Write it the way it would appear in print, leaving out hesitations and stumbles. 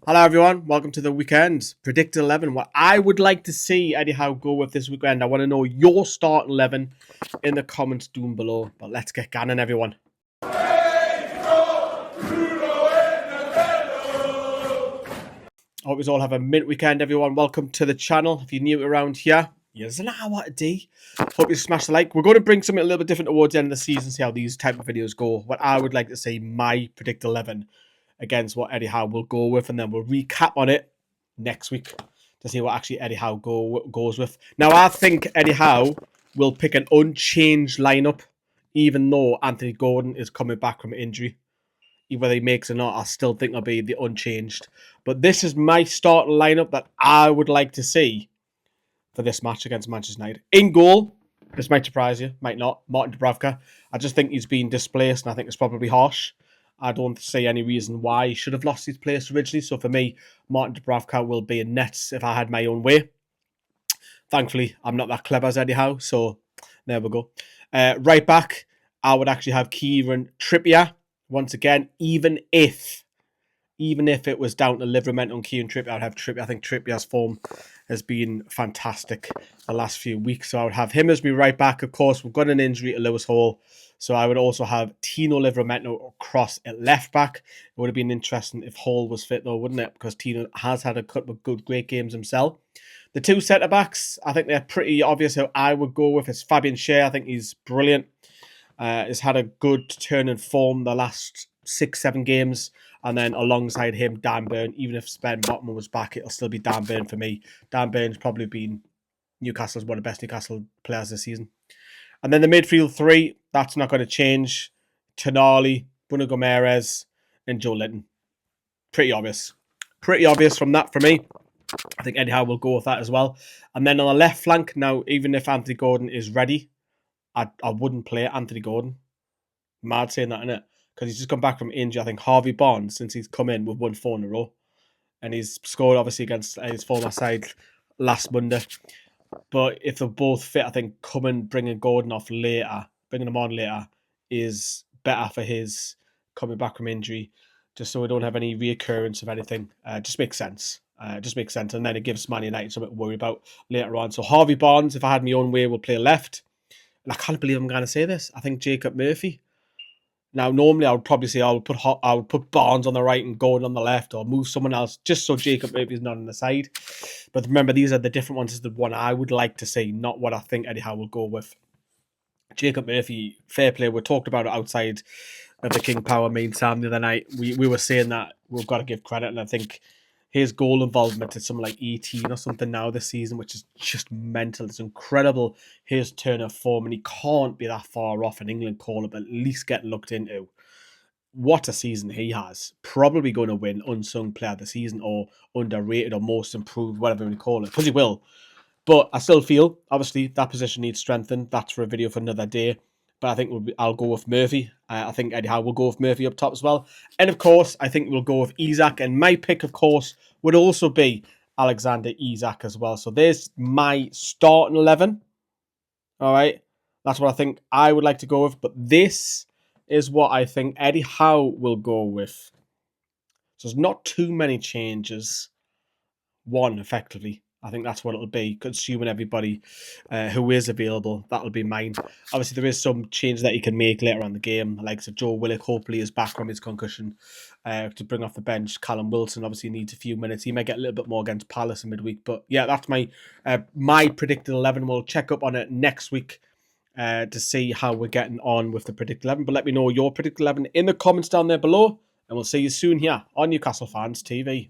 Hello everyone, welcome to the weekend. Predict 11. What I would like to see Eddie Howe go with this weekend. I want to know your start 11 in the comments down below. But let's get going, everyone. I hope you all have a mint weekend, everyone. Welcome to the channel. If you're new around here, you don't know what to do. Hope you smash the like. We're going to bring something a little bit different towards the end of the season, see how these type of videos go. What I would like to see, my Predict 11 against what Eddie Howe will go with, and then we'll recap on it next week to see what actually Eddie Howe goes with. Now, I think Eddie Howe will pick an unchanged lineup, even though Anthony Gordon is coming back from injury. Whether he makes or not, I still think it'll be the unchanged. But this is my starting lineup that I would like to see for this match against Manchester United. In goal, this might surprise you, might not, Martin Dubravka. I just think he's been displaced, and I think it's probably harsh. I don't see any reason why he should have lost his place originally. So for me, Martin Dubravka will be in nets if I had my own way. Thankfully, I'm not that clever as Eddie Howe, so there we go. Right back, I would actually have Kieran Trippier. Once again, even if it was down to ligaments on Kieran Trippier, I'd have Trippier. I think Trippier's form has been fantastic the last few weeks. So I would have him as my right back. Of course, we've got an injury to Lewis Hall. So I would also have Tino Livramento across at left back. It would have been interesting if Hall was fit though, wouldn't it? Because Tino has had a couple of great games himself. The two centre-backs, I think they're pretty obvious who I would go with. Is Fabian Schär. I think he's brilliant. Has had a good turn in form the last 6-7 games. And then alongside him, Dan Burn. Even if Ben Botman was back, it'll still be Dan Burn for me. Dan Burn's probably been Newcastle's one of the best Newcastle players this season. And then the midfield three, that's not going to change. Tonali, Bruno Gomes, and Joe Linton. Pretty obvious. Pretty obvious from that for me. I think Eddie Howe will go with that as well. And then on the left flank, now, even if Anthony Gordon is ready, I wouldn't play Anthony Gordon. Mad saying that, innit? Because he's just come back from injury. I think Harvey Barnes, since he's come in, we've won 4 in a row. And he's scored, obviously, against his former side last Monday. But if they're both fit, I think bringing Gordon off later, bringing him on later, is better for his coming back from injury, just so we don't have any reoccurrence of anything. Just makes sense. Just makes sense. And then it gives Man United something to worry about later on. So Harvey Barnes, if I had my own way, will play left. And I can't believe I'm going to say this. I think Jacob Murphy. Now, normally I would probably say I would put Barnes on the right and Gordon on the left, or move someone else just so Jacob Murphy's not on the side. But remember, these are the different ones. This is the one I would like to see, not what I think Eddie Howe will go with. Jacob Murphy, fair play. We talked about it outside of the King Power main Sam the other night. We were saying that we've got to give credit, and I think his goal involvement is something like 18 or something now this season, which is just mental. It's incredible, his turn of form, and he can't be that far off an England call-up, at least getting looked into. What a season he has. Probably going to win Unsung Player of the Season or Underrated or Most Improved, whatever we call it, because he will. But I still feel, obviously, that position needs strengthened. That's for a video for another day. But I think I'll go with Murphy. I think Eddie Howe will go with Murphy up top as well. And of course, I think we'll go with Isak. And my pick, of course, would also be Alexander Isak as well. So there's my starting 11. All right. That's what I think I would like to go with. But this is what I think Eddie Howe will go with. So there's not too many changes. One, effectively. I think that's what it'll be, consuming everybody who is available. That'll be mine. Obviously, there is some change that he can make later on the game. Like so Joe Willock hopefully is back from his concussion to bring off the bench. Callum Wilson obviously needs a few minutes. He might get a little bit more against Palace in midweek. But yeah, that's my predicted 11. We'll check up on it next week to see how we're getting on with the predicted 11. But let me know your predicted 11 in the comments down there below. And we'll see you soon here on Newcastle Fans TV.